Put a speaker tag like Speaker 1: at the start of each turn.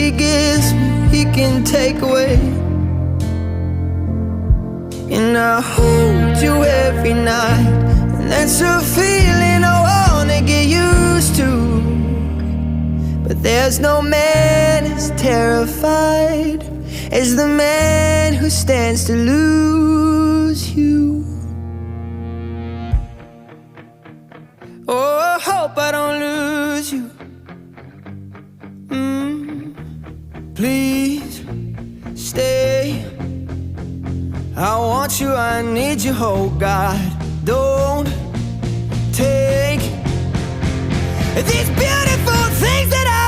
Speaker 1: he gives me, he can take away. And I hold you every night, and that's a feeling I wanna get used to. But there's no man as terrified as the man who stands to lose you. Oh, I hope I don't lose you. Please stay. I want you, I need you, oh God. Don't take these beautiful things that I